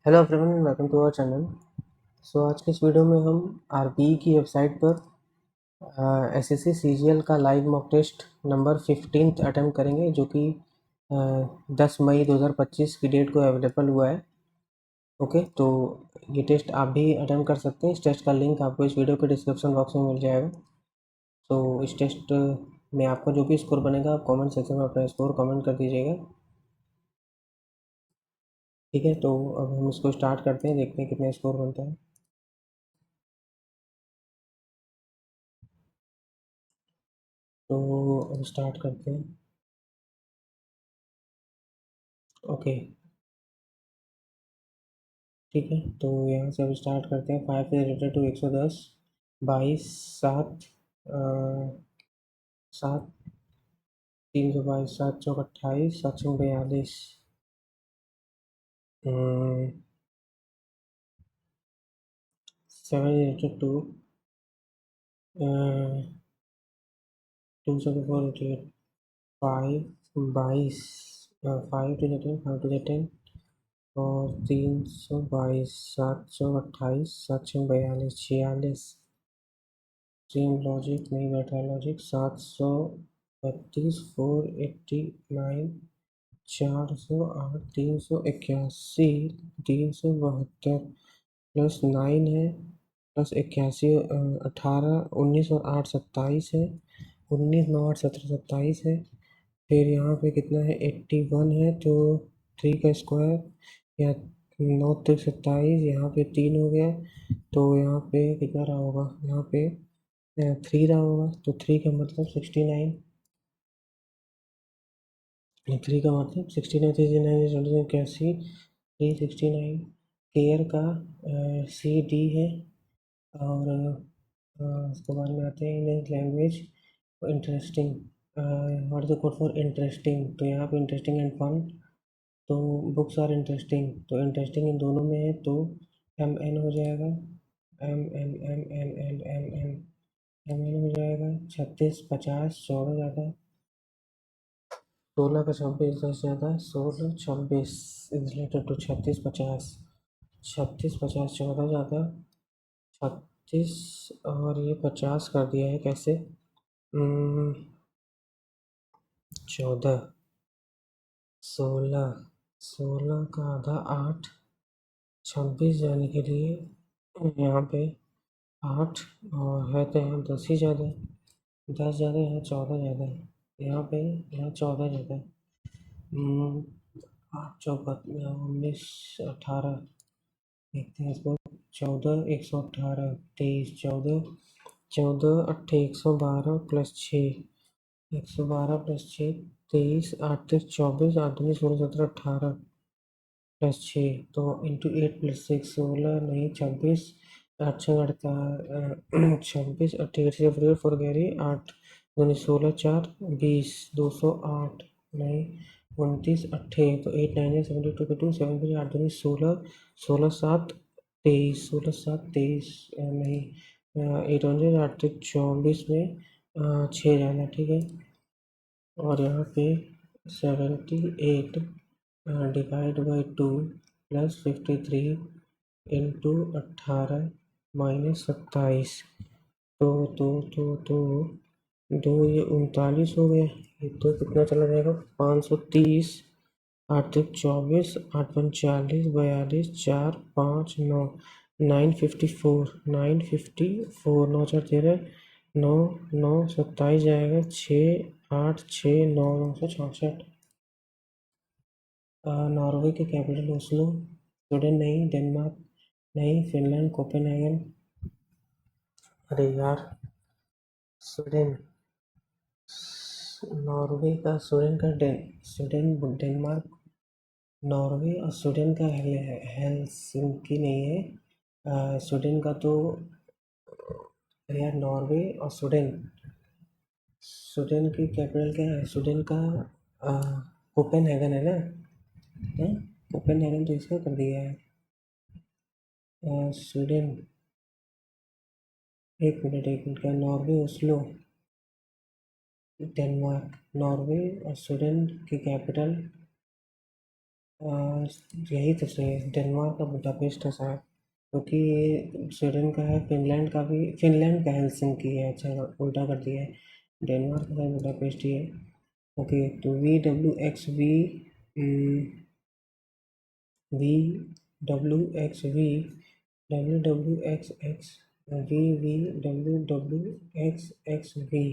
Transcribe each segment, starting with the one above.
Hello everyone, welcome to our channel. आज की इस वीडियो में हम आरबीई की वेबसाइट पर एसएससी सीजीएल का live mock test number 15 attempt करेंगे, जो कि 10 मई 2025 की डेट को अवेलेबल हुआ है। ओके, तो ये टेस्ट आप भी अटैम्प्ट कर सकते हैं। इस टेस्ट का लिंक आपको इस वीडियो के डिस्क्रिप्शन बॉक्स में मिल जाएगा। तो इस टेस्ट में आपका जो भी स्कोर बनेगा, आप कमेंट सेक्शन में अपना स्कोर कमेंट कर दीजिएगा। ठीक है, तो अब हम इसको स्टार्ट करते हैं, देखते हैं कितना स्कोर बनता है। तो अब स्टार्ट करते हैं। ओके, ठीक है, तो यहाँ से अब स्टार्ट करते हैं। 5 से रिलेटेड टू 110, 22, 7, 7, 322, 7 चौक 28, 7 सौ 42, 7 रिलेटेड टू 2 से 4 रिलेटेड 5, 22, 5 टू 10, 5 टू 10 और 322, 7 सौ 28, 7 सौ 42, 46। स्ट्रीम लॉजिक नहीं बैठा लॉजिक। 732, 489, 408, 381, 372 प्लस 9 है, प्लस 81, 18, 19 और 8 27 है। 19, 9, 8, 17, 27 है। फिर यहाँ पे कितना है, 81 है, तो 3 का स्क्वायर या 9 तक 27, यहाँ पे 3 हो गया, तो यहाँ पे कितना रहा होगा, यहाँ पे 3 रहा होगा, तो 3 का मतलब 69। 3 का मतलब 69, 369, 81, 369। केयर का सी डी है। और उसके बाद में आते हैं English language. Interesting, what is the code for interesting, तो यहाँ पे इंटरेस्टिंग एंड फन, तो बुक्स आर इंटरेस्टिंग, तो इंटरेस्टिंग इन दोनों में है, तो एम एन हो जाएगा। M M M M M M M M N हो जाएगा। 36, 50, 14 ज़्यादा। 16 का 26 10 ज़्यादा। 16, 26 इज रिलेटेड टू 36, 50। 36, 50, 14 ज़्यादा। 36 और ये 50 कर दिया है कैसे? 14, 16, 16 का आधा 8, 26 जाने के लिए यहाँ पे 8 और है, तो यहाँ 10 ही ज़्यादा है। 10 ज़्यादा है, यहाँ 14 ज़्यादा है। यहाँ पे यहाँ 14 ज़्यादा है। 8 चौका 19, 18, देखते हैं इसको। 14, 118, 23, 14, 14, 8, 112 प्लस 6, 112 प्लस 6, 23, 8 तक 24, 8 दूनी 16, 17, 18 प्लस 6, तो इंटू 8 प्लस 6, 16 नहीं 26, 8 छः 26, 28 से फोर गहरी 8 दूनी 16, 4, 20, 208 नहीं 29, 28, तो 8 9 72 2 7 5 8 दूनी 16, 16 7 23, 16 7 23 नहीं 8 1 8 तक 24 में 6 जाना, ठीक है। और यहाँ पे 78 divide by 2 plus 53 into 18 minus 27, तो दो ये 39 हो गया। ये तो कितना चला जाएगा, 530, 8 तक 24, 8 45, 42, 4, 5, 9, 954, 954, 9 4 13, 9 9 27 जाएगा, 6 8 6 9 966। नॉर्वे की कैपिटल ओस्लो। स्वीडन नहीं, डेनमार्क नहीं, फिनलैंड कोपेनहेगन। अरे यार, स्वीडन, नॉर्वे का स्वीडन का स्वीडन डेनमार्क, नॉर्वे और स्वीडन का हेलसिंकी नहीं है। स्वीडन का तो यार, नॉर्वे और स्वीडन, स्वीडन की कैपिटल क्या है? स्वीडन का कोपेनहेगन है ना। कोपेनहेगन तो इसका कर दिया है। स्वीडन, एक मिनट का, नॉर्वे ओस्लो, डेनमार्क, नॉर्वे और स्वीडन की कैपिटल यही तो सही है, डेनमार्क का बुडापेस्ट है शायद, क्योंकि ये स्वीडन का है, फिनलैंड का भी, फिनलैंड का हेलसिंकी है। अच्छा उल्टा कर दिया है, डेनमार्क का बुडापेस्ट ही है। ओके, तो V W X V W W X X V W W X X V.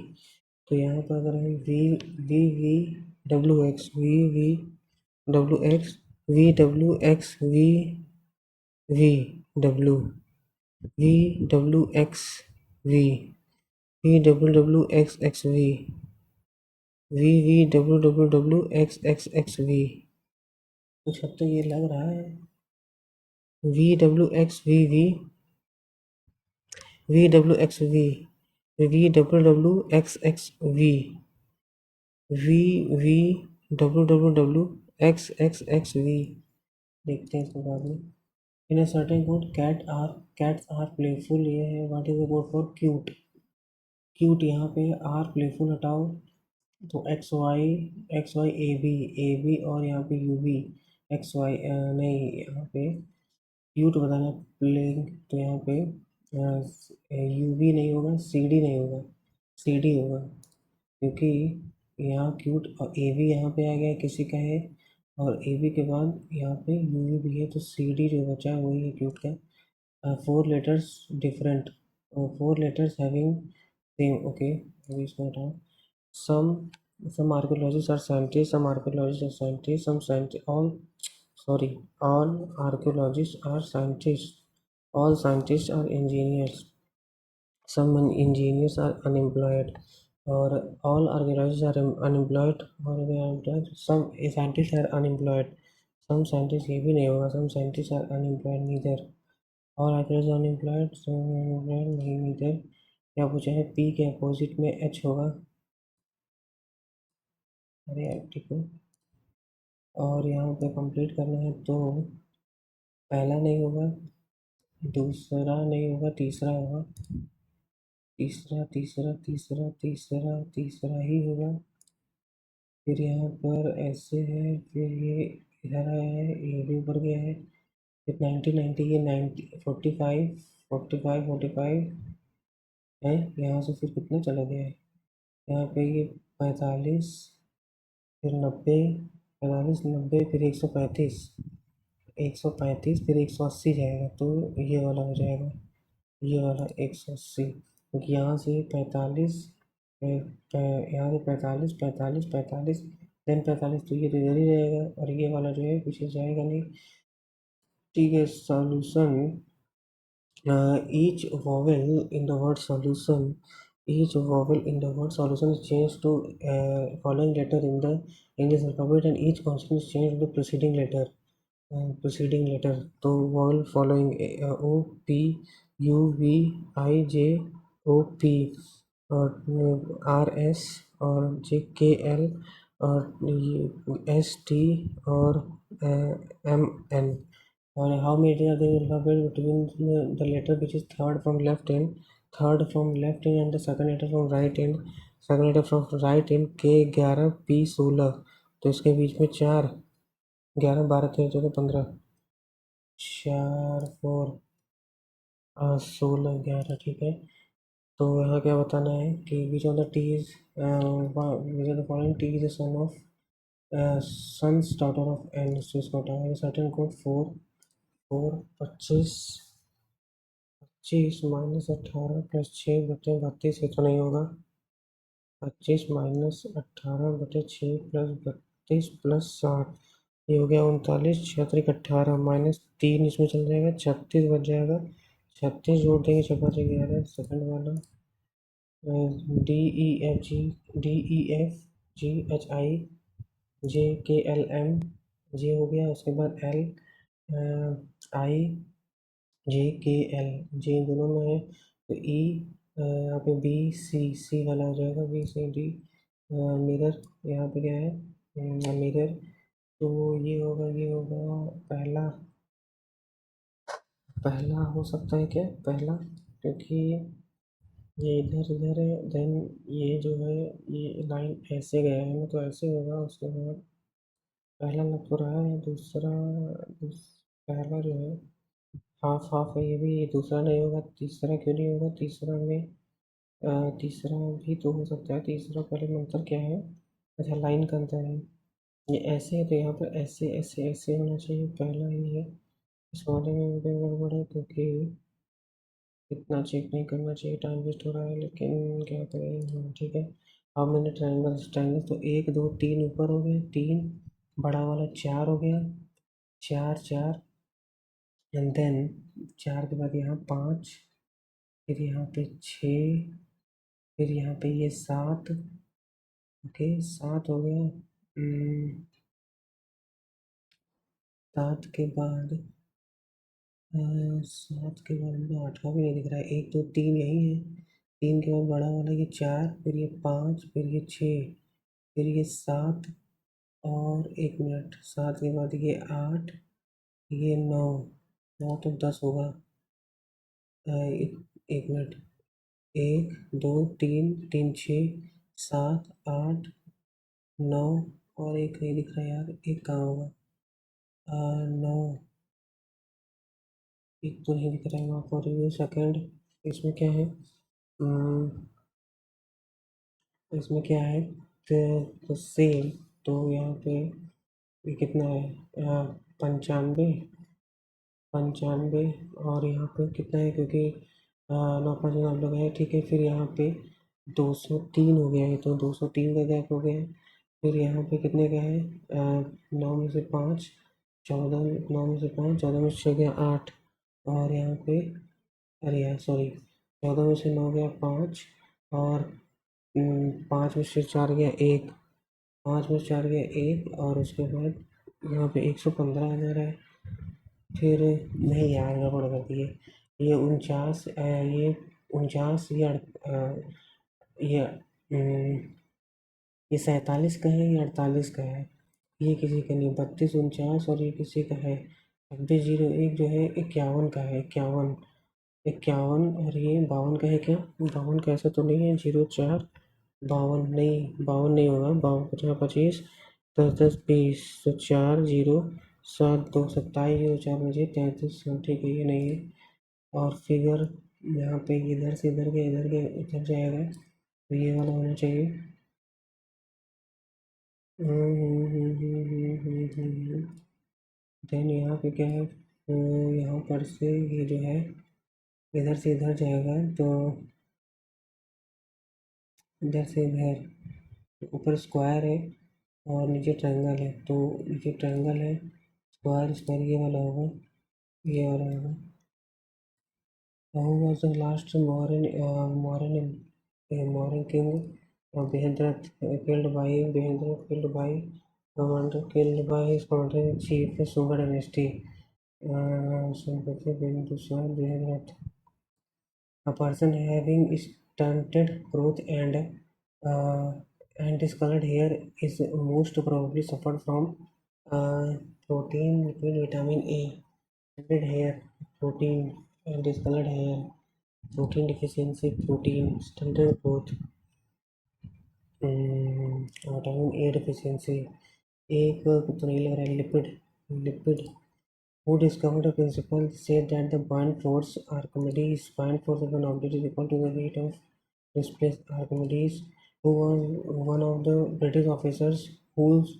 तो यहाँ पर अगर हम V V V W X V W X V W X V W V W X V V W W X X V W W W X X X V. कुछ हद तक ये लग रहा है V W X V W X V W W X X V V W W W X X X V. देखते हैं इसके बाद में। In a certain code cats are playful, ये है। What is the code for cute? Cute यहाँ पे are playful हटाओ तो एक्स वाई ए बी और यहाँ पे यू बी एक्स वाई नहीं, यहाँ पे क्यूट बताना प्लेइंग, तो यहाँ पे यू बी नहीं होगा, सी डी नहीं होगा, सी डी होगा, क्योंकि यहाँ क्यूट और ए बी यहाँ पे आ गया किसी का है, और ए बी के बाद यहाँ पे यू भी है, तो सी डी जो बचा है वही है क्यूट का। Four letters different, four letters having same. Okay, अभी इसको हटाओ। some some archaeologists are scientists, some archaeologists are scientists, some scientists all sorry all archaeologists are scientists, all scientists are engineers, some engineers are unemployed, or all archaeologists are unemployed, or they are employed, some scientists are unemployed, some scientists, ये भी नहीं होगा, some scientists are unemployed neither, all archaeologists are unemployed, some unemployed नहीं neither। क्या पूछा है? P के opposite में एच होगा। अरे यार ठीक है, और यहाँ पे कंप्लीट करना है तो पहला नहीं होगा, दूसरा नहीं होगा, तीसरा होगा, तीसरा तीसरा तीसरा तीसरा तीसरा ही होगा। फिर यहाँ पर ऐसे है, फिर ये इधर आया है, ये भी ऊपर गया है, फिर 90 90, ये 90 45 है। यहाँ से फिर कितना चला गया है, यहाँ पे ये 45, फिर 90, 45 90, फिर 135, 135, फिर 180 जाएगा, तो ये वाला हो जाएगा, ये वाला 180, क्योंकि यहाँ से 45, यहाँ से 45 45 45 देन 45, तो ये तो इधर ही रहेगा, और ये वाला जो है पीछे जाएगा नहीं। ठीक है, solution, each vowel in the word solution, each vowel in the word solution is changed to following letter in the English alphabet, and each consonant is changed to the preceding letter। तो vowel following O P U V I J O P, और R S, और J K L, और S T, और M N। और how many are there in the alphabet between the letter which is third from left hand and the second letter from right hand, second letter from right hand, K 11 P 16, तो इसके बीच में 4, 11 12 13 14 15, 4 4 16 11, ठीक है। तो यहाँ क्या बताना है कि which of the T is which of the following T is a son's daughter of N, इसको हटाओ। सर्टेन कोड 4 4 25 25 -18 + 6 बटे 32, ये तो नहीं होगा। 25 -18 बटे 6 + 32 + 60, ये हो गया 39, 36 18 -3 इसमें चल जाएगा, 36 बच जाएगा, 36 जोड़ देंगे, 6 5 11, सेकंड वाला D E F G H I J K L M, जे हो गया, उसके बाद L I J K L, जे दोनों में है, तो ई यहाँ पे बी सी, सी वाला हो जाएगा, बी सी डी। मिरर, यहाँ पे क्या है मिरर, तो ये होगा पहला, पहला हो सकता है क्या, पहला, क्योंकि ये इधर इधर है, देन ये जो है ये लाइन ऐसे गया है ना, तो ऐसे होगा, उसके बाद पहला लग तो रहा है, पहला जो है हाफ हाफ है, ये भी ये दूसरा नहीं होगा, तीसरा क्यों नहीं होगा, तीसरा भी तो हो सकता है, तीसरा पहले में अंतर क्या है, अच्छा लाइन का अंतर है, ये ऐसे है तो यहाँ पर ऐसे ऐसे ऐसे होना चाहिए, पहला ही है, इस वाले में भी गड़बड़ है क्योंकि इतना चेक नहीं करना चाहिए, टाइम वेस्ट हो रहा है, लेकिन क्या करें, हाँ ठीक है। अब मैंने ट्रायंगल तो एक दो तीन ऊपर हो गए, तीन बड़ा वाला चार हो गया, चार चार, एंड देन चार के बाद यहाँ पाँच, फिर यहाँ पे छः, फिर यहाँ पे ये सात, ओके सात हो गया, सात के बाद सात के बाद मुझे आठवां भी नहीं दिख रहा है, एक दो तीन यही है, तीन के बाद बड़ा वाला ये चार, फिर ये पाँच, फिर ये छः, फिर ये सात, और एक मिनट, सात के बाद ये आठ, ये नौ, नौ तो 10 होगा, एक मिनट, एक दो तीन, तीन छः, सात आठ, नौ, और एक नहीं दिख रहा यार, एक कहाँ होगा, नौ, एक तो नहीं दिख रहा है वहाँ पर, ये सेकंड, इसमें क्या है, इसमें क्या है, तो सेम, तो यहाँ पे ये कितना है, 95, 95, और यहाँ पे कितना है, क्योंकि 9 5 आप लोग है, ठीक है, फिर यहाँ पे 203 हो गया है, तो 203 का गैप हो गया है, फिर यहाँ पे कितने का है, 9 में से 5, 14, 9 में से 5, 14 में से 6 गया 8, और यहाँ पे, अरे यार सॉरी, 14 में से 9 गया 5, और 5 में से 4 गया 1, 5 में से 4 गया 1, और उसके बाद यहाँ पे 115 आ जा रहा है, फिर नहीं यार गड़बड़ कर दिए, ये 49, ये 49, ये ये 47 का है, ये 48 का है, ये किसी का नहीं, 32 49, और ये किसी का है 2601, जो है 51 का है, 51, 51, और ये 52 का है क्या, 52 का ऐसा तो नहीं है, 04 52 नहीं, 52 नहीं होगा, 52 50 25, 10 10 20, तो 4 0 7 2 27, 04 बजे 33, ठीक है ये नहीं है, और फिगर यहाँ पे इधर से इधर के इधर के इधर जाएगा, तो ये वाला होना चाहिए, देन यहाँ पे क्या है, यहाँ पर से ये जो है इधर से इधर जाएगा, तो इधर से इधर, ऊपर स्क्वायर है और नीचे ट्रायंगल है, तो नीचे ट्रायंगल है, स्क्वायर स्क्वायर ये वाला होगा, ये वाला होगा। Who was the last Mauryan king? Behendrath killed by commander, killed by his commander-in-chief, Sunga dynasty. Sympathy Bindusar Behendrath. A person having stunted growth uh, and discolored hair is most probably suffered from uh, protein liquid vitamin A. Stunted hair, protein, and discolored hair, protein deficiency, protein, stunted growth, vitamin A deficiency, एक तो नहीं लग रहा है, lipid who discovered a principle said that the buoyant force Archimedes buoyant force of an object is equal to the weight of displaced Archimedes, who was one of the British officers whose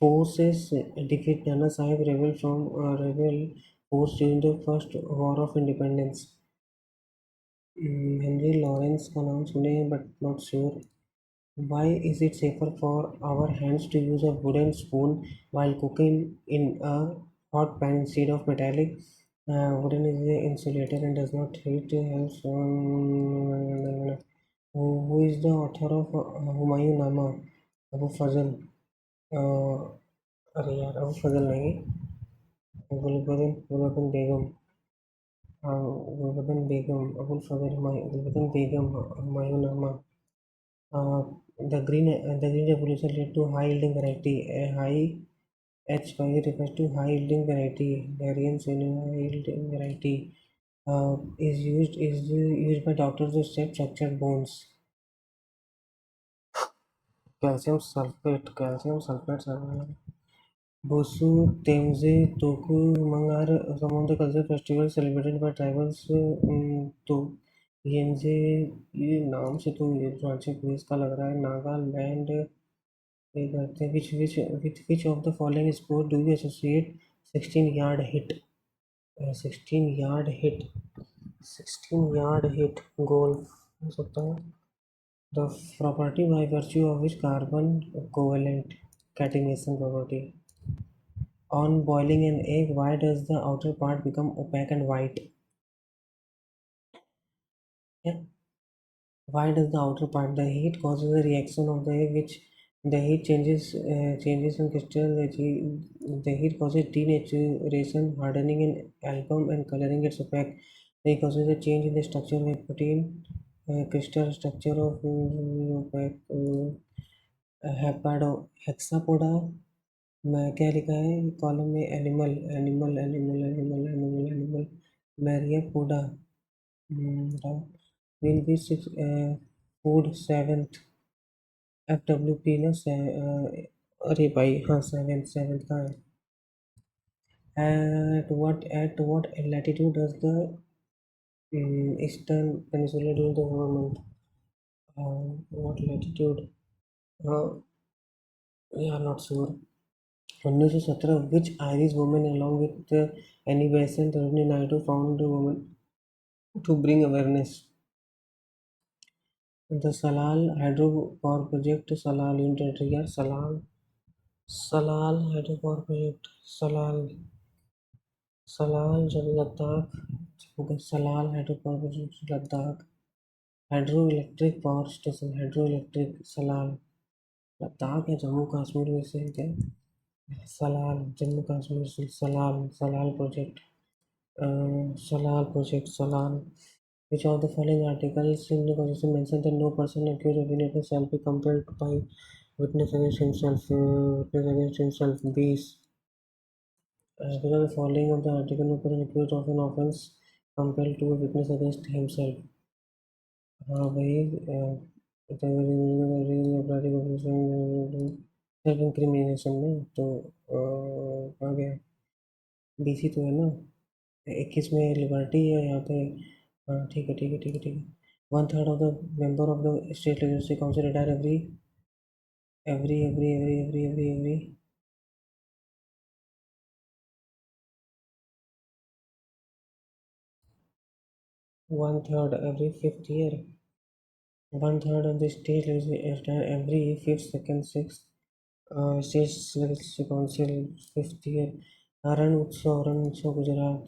forces defeat Nana Sahib rebel force during the first war of independence. Henry Lawrence का नाम सुने हैं but not sure. Why is it safer for our hands to use a wooden spoon while cooking in a hot pan instead of metallic? Wooden is the insulator and does not heat. Helps. Who is the author of Humayun Nama? Abu Fazal. अरे यार अबू फजल नहीं, गुलबदन गुलबदन बेगम. गुलबदन बेगम, अबुल फजल गुलबदन बेगम, हुमायूं नामा. The Green Revolution led to high yielding variety. A high H5 refers to high yielding variety. Variance in high yielding variety is used by doctors to shape fractured bones. Calcium sulfate. Bosu तेमजे तोकु मंगार समुद्र culture festival celebrated by tribals तो येंजे ये नाम से तो ये हिमाचल प्रदेश का लग रहा है नागालैंड ये करते हैं which of the following sport do you associate 16 yard hit 16 yard hit 16 yard hit goal हो सकता है the property by virtue of which carbon covalent catenation property on boiling an egg why does the outer part become opaque and white yeah? Why does the outer part the heat causes a reaction of the egg which the heat changes in crystal the heat causes denaturation hardening in album and coloring its opaque it causes a change in the structure of a protein crystal structure of opaque हेपाडो hexapoda मैं क्या लिखा है column में animal animal animal animal animal animal myriapoda will be six food seventh FWP ना अरे भाई हाँ सेवेंथ सेवेंथ का है at what latitude does the eastern peninsula during the summer month what latitude yeah not sure 1917 which Irish woman along with Annie Besant Rodney Naidu found a woman to bring awareness the Salal hydropower project Salal unit यार Salal hydropower project Salal जब Ladakh Salal hydropower project Ladakh hydroelectric power station hydroelectric Salal Ladakh या जम्मू कश्मीर में से क्या सलाल जम्मू कश्मीर से Salal Salal project Salal which of the following articles in the constitution mention that no person accused of being shall be compelled by witness against himself these which of the following of the article no person accused of an offence compelled to witness against himself हाँ भाई self incrimination में तो आ गया BC तो है ना 21 में liberty है यहाँ पे हाँ ठीक है ठीक है ठीक है ठीक है 1/3 of the member of the state legislative council retire every 1/3 every 5th year 1/3 of the state legislative retire every 5th, 2nd, 6th state legislative council 5th year रण उत्सव गुजरात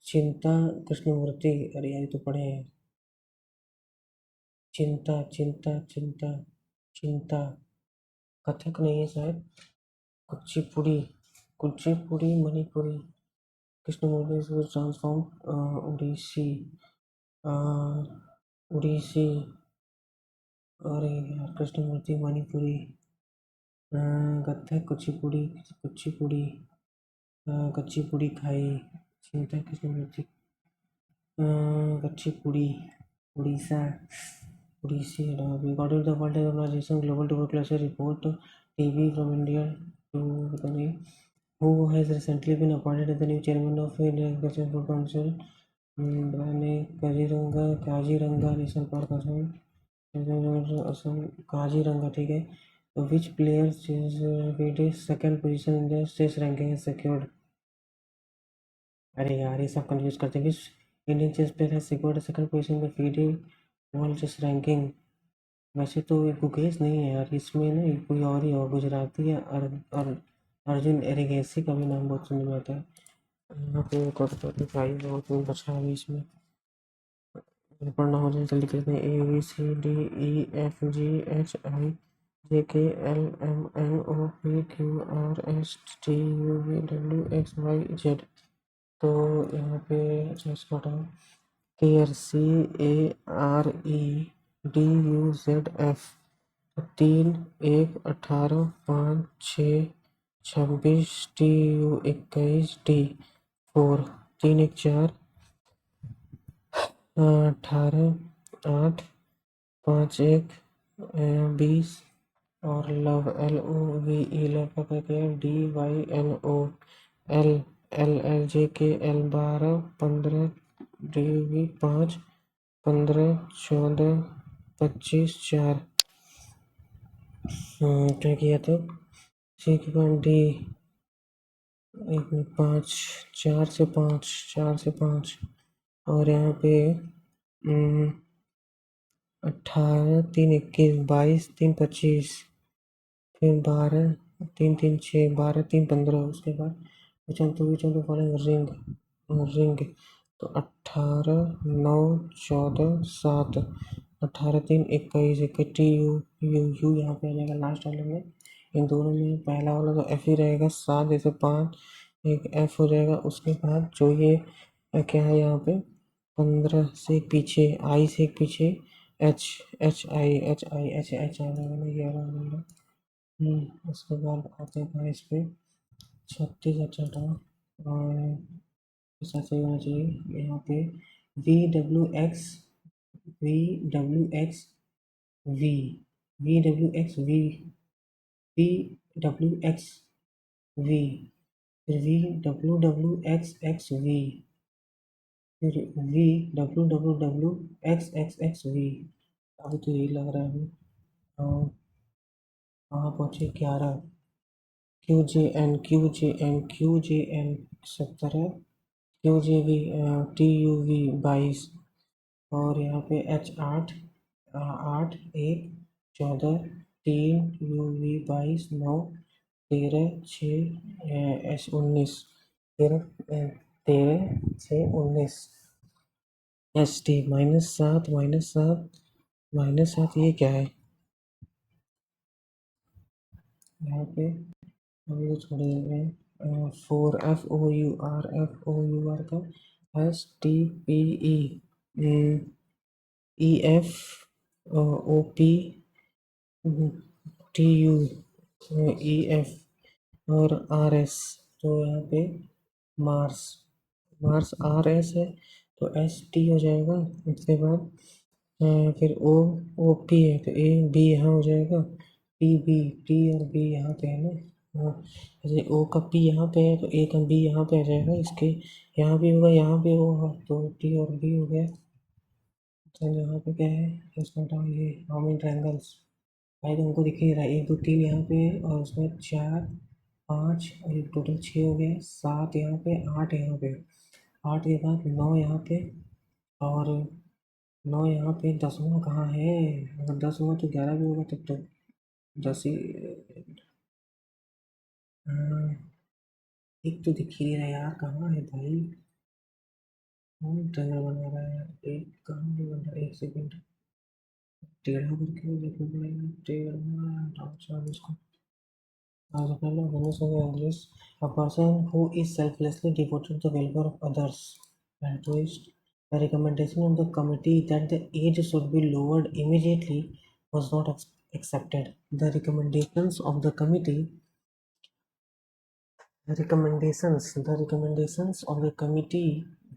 चिंता कृष्णमूर्ति अरे यार ये तो पढ़े हैं चिंता चिंता चिंता चिंता कथक नहीं है शायद कुचिपुड़ी कुचिपुड़ी मणिपुरी कृष्णमूर्ति was transformed उड़ीसी उड़ीसी अरे यार कृष्णमूर्ति मणिपुरी कथक कुचिपुड़ी कुचिपुड़ी कुचिपुड़ी खाई Chinta Krishnamurthy Kuchipudi Orissa Odissi according to the World Health Organization Global Tuberculosis Report TB from India to the who has recently been appointed as the new chairman of Indian Agricultural Food Council Kaziranga national park Assam Kaziranga ठीक है which players is second position in the chess ranking is secured अरे यार ये सब confuse करते हैं which Indian chess player has secured a second position in the FIDE World Chess Ranking वैसे तो ये गुकेश नहीं है यार इसमें ना ये कोई और ही हो गुजराती या अर्जुन एरिगेसी का भी नाम बहुत सुनने में आता है यहाँ पे करोड़पति भाई बहुत कुछ बचा है इसमें पढ़ना हो जाए जल्दी करते हैं ABCDEFGHIJKLMNOPQRSTUVWXYZ तो यहाँ पे इसको हटाओ KRCAREDUZF 3 1 18 5 6 26 TU 21 D 4 3 1 4 18 8 5 1 20 और लव LOVE लव का क्या है DYNO L LJK L 12 15 DV 5 15 14 25 4 क्या किया था डी 5 4 से 5 और यहाँ पे 18 3 21 22 3 25 फिर 12 3 3 6 12 3 15 उसके बाद which of the following ring तो 18 9 14 7 18 3 21 21 TU यहाँ पे आ जाएगा लास्ट वाले में। इन दोनों में पहला वाला तो F ही रहेगा 7 जैसे 5 एक F हो जाएगा। उसके बाद जो ये क्या है यहाँ पे 15 से एक पीछे I से एक पीछे H H आ जाएगा ना ये वाला नंबर। उसके बाद आते हैं इस पे 36 अच्छा था और ऐसा सही होना चाहिए यहाँ पे VWX VWXV VWXV फिर VWWXXV फिर VWWWXXXV। अभी तो यही लग रहा है हमें। और वहाँ पहुँचे 11 QJN 70 है QJV TUV 22 और यहाँ पे H8 8 1 14 3 UV 22 9 13 6 S19 13 6 19 ST -7 ये क्या है यहाँ पे हम लोग छोड़ देते हैं 4 FOUR का STPE EF OP TU EF और RS तो यहाँ पे मार्स RS है तो ST हो जाएगा। उसके बाद फिर OP है तो B यहाँ हो जाएगा T और B यहाँ पे है ना। जैसे O का P यहाँ पे है तो A का B यहाँ पे आ जाएगा। इसके यहाँ भी होगा यहाँ भी होगा तो T और B हो गया। तो यहाँ पे क्या है इसका बताओ ये हाउ मेनी ट्रायंगल्स भाई तो हमको दिख ही रहा है 1 2 3 यहाँ पे है और उसमें 4 5 और ये टोटल 6 हो गए 7 यहाँ पे 8 यहाँ पे 8 के बाद 9 यहाँ पे और 9 यहाँ पे 10वां कहाँ है। अगर 10 होगा तो 11 भी होगा तब तो 10 ही एक तो दिख ही नहीं रहा यार कहाँ है भाई। कौन ट्रेनर बना रहा है एक कहाँ भी बन रहा है 1 सेकेंड टेढ़ा करके देखो पड़ेगा टेढ़ा अच्छा इसको a person who is selflessly devoted to the welfare of others. Altruist. The recommendation of the committee that the age should be lowered immediately was not accepted. The recommendations of the committee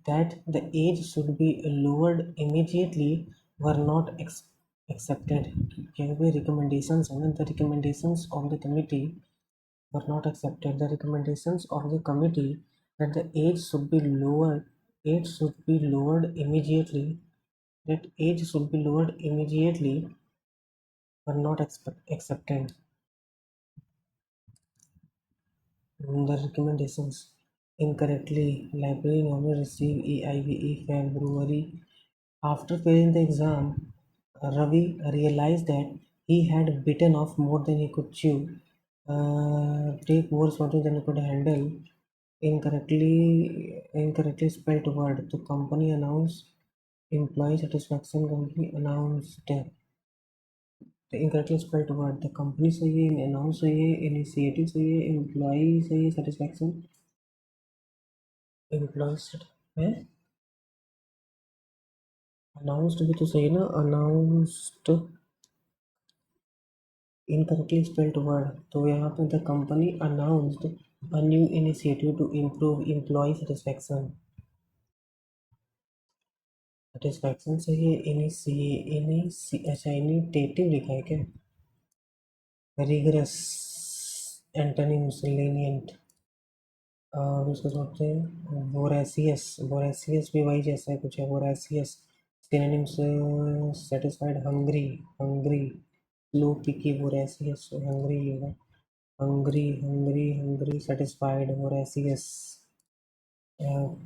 that the age should be lowered immediately were not accepted. क्योंकि recommendations है ना the recommendations of the committee were not accepted. The recommendations of the committee that the age should be lowered immediately, that age should be lowered immediately were not accepted. The recommendations incorrectly. Library normally receive EIVE February. After failing the exam, Ravi realized that he had bitten off more than he could chew. Take more something than he could handle. Incorrectly spelled word. The company announced employee satisfaction. Company announced the incorrectly spelled word. The company सही है announce सही है initiative सही है employee सही है satisfaction employees है announced भी तो सही है ना announced incorrectly spelled word तो यहाँ पे the company announced a new initiative to improve employee satisfaction सही है अच्छा इनिशिएटिव लिखा है क्या rigorous, antonyms lenient, और उसको सोचते हैं voracious, voracious भी वही जैसा है कुछ है voracious, synonyms satisfied, hungry, hungry, slow, picky, voracious, hungry होगा, hungry, hungry, hungry, satisfied, voracious,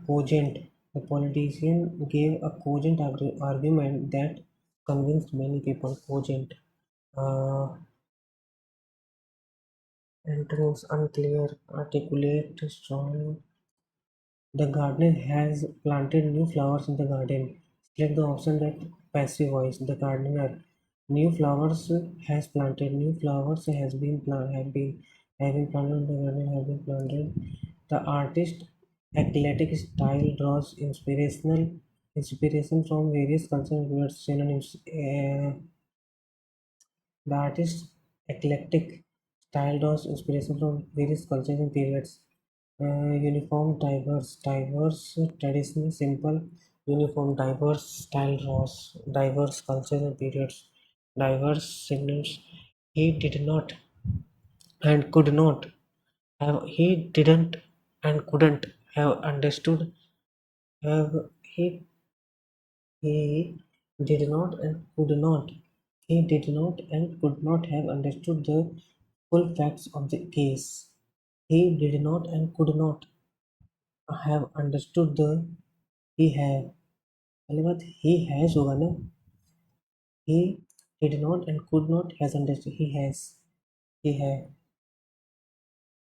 cogent. The politician gave a cogent argument that convinced many people. Cogent. Uh, Antonyms unclear, articulate, strong. The gardener has planted new flowers in the garden. Select the option that passive voice. The gardener. New flowers has planted. New flowers has been have been planted. The garden have been planted. The artist eclectic style draws inspiration from various cultural synonyms. The artist's eclectic style draws inspiration from various cultures and periods. Uniform, diverse, diverse, traditional, simple, uniform, diverse, style draws, diverse cultures and periods, diverse signals. He did not and could not have, he didn't and couldn't have understood, have, he did not and could not, he did not and could not have understood the full facts of the case. He did not and could not have understood the he have पहले बात he has होगा ना, he did not and could not has understood, he have,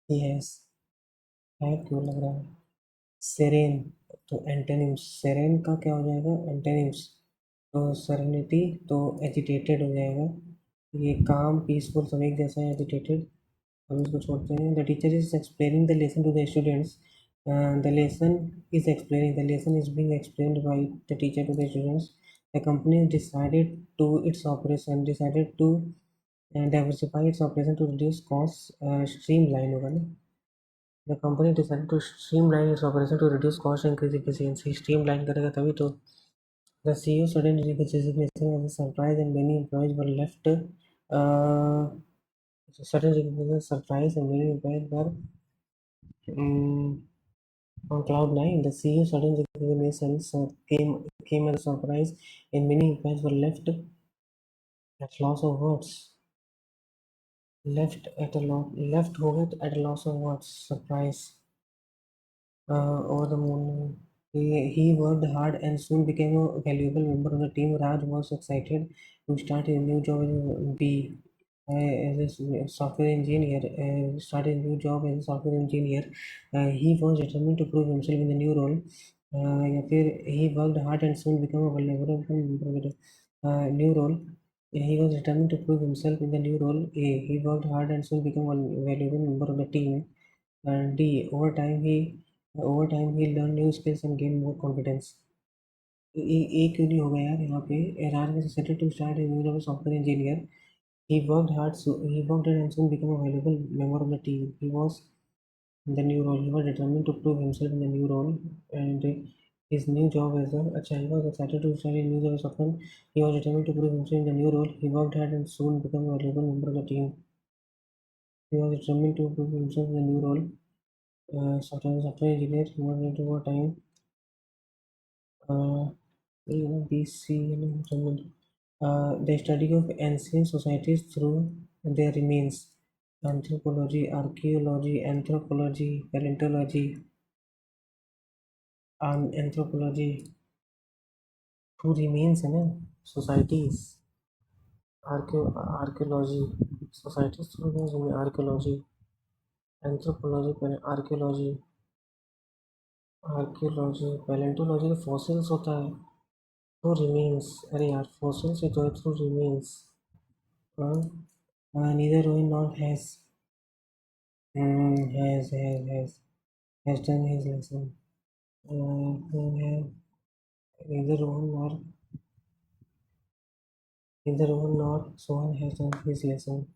he has, है क्यों लग रहा है सेरेन, तो एंटोनिम्स सेरेन का क्या हो जाएगा एंटोनिम्स, तो सेरेनिटी तो एजिटेटेड हो जाएगा, ये काम पीसफुल सब एक जैसा है एजिटेटेड, हम इसको छोड़ते हैं। The teacher is explaining the lesson to the students, the lesson is explaining, the lesson is being explained by the teacher to the students, the company decided to its operation decided to diversify its operation to reduce costs, streamline होगा ना, the company decided to streamline its operation to reduce cost and increase efficiency, streamline करेगा तभी तो। The CEO suddenly resignation was a surprise and many employees were left, sudden resignation surprise and many employees were um, on cloud nine. The CEO sudden resignation came as a surprise and many employees were left at loss of words. Left हो गए at a loss of words. Surprise. Over the moon. He worked hard and soon became a valuable member of the team. Raj was excited to start his new job in B. As a software engineer, started a new job as a software engineer. He was determined to prove himself in the new role. या फिर he worked hard and soon became a valuable member of the new role. He was determined to prove himself in the new role. A. He worked hard and soon became a valuable member of the team. And D. Over time he learned new skills and gained more confidence. एक क्यों नहीं होगा यार यहाँ पे, Raj was excited to start a new job as a software engineer. He worked hard, so he worked hard and soon became a valuable member of the team. He was in the new role. He was determined to prove himself in the new role and his new job as a अच्छा, he was excited to start a new job as a software. He was determined to prove himself in the new role. He worked hard and soon became a valuable member of the team. He was determined to prove himself in the new role. Software engineer. He was into more time. BC, the study of ancient societies through their remains, anthropology, paleontology, anthropology through remains है ना, societies, archaeology, societies through remains, archaeology, anthropology, archaeology, paleontology fossils होता है, through remains, अरे यार fossils से तो है through remains, neither Rohin nor has done his lesson. Neither Rohan nor Sohan has done his lesson.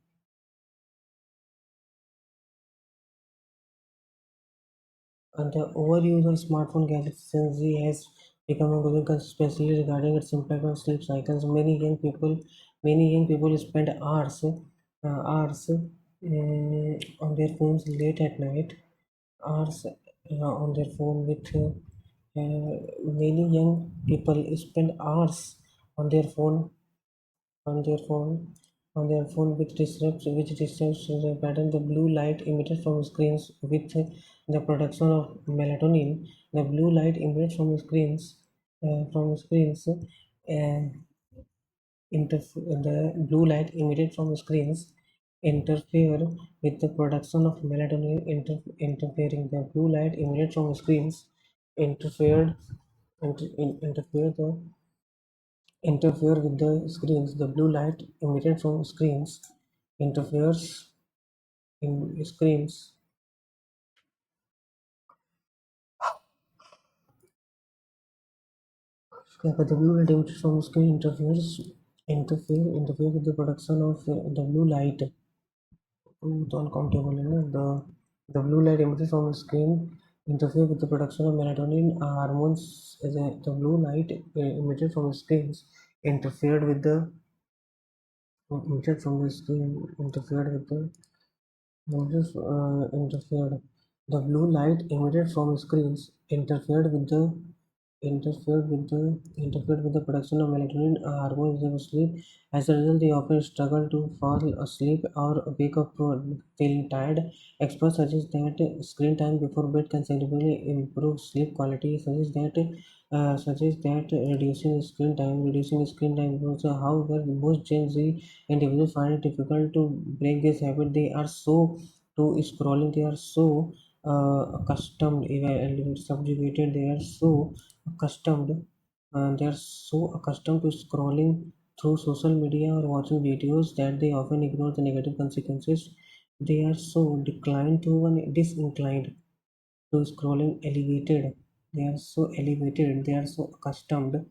And the overuse of smartphone gadgets since he has become a growing concern, especially regarding its impact on sleep cycles. Many young people spend hours hours on their phones late at night, hours on their phone with many young people spend hours on their phone on their phone which disrupts the pattern. The blue light emitted from screens with the production of melatonin. The blue light emitted uh, the blue light emitted from screens interfere with the production of melatonin. Interfering the blue light emitted from screens interfered interfere with the screens. The blue light emitted from screens interferes in screens. But the blue light emitted from screen interfere with the production of the blue light. तो uncountable है ना. The blue light emitted from the screen interfere with the production of melatonin hormones. The blue light emitted from the screens interfered with the emitted from the screen interfered with the interfered. The blue light emitted from screens interfered with the production of melatonin, a hormone of sleep. As a result, they often struggle to fall asleep or wake up feeling tired. Experts suggest that screen time before bed can significantly improve sleep quality. Suggest that reducing screen time improves. However, most Gen Z individuals find it difficult to break this habit. They are so to scrolling. They are so accustomed, even subjugated. Accustomed they are so accustomed to scrolling through social media or watching videos that they often ignore the negative consequences. They are so disinclined to scrolling elevated. They are so elevated. They are so accustomed.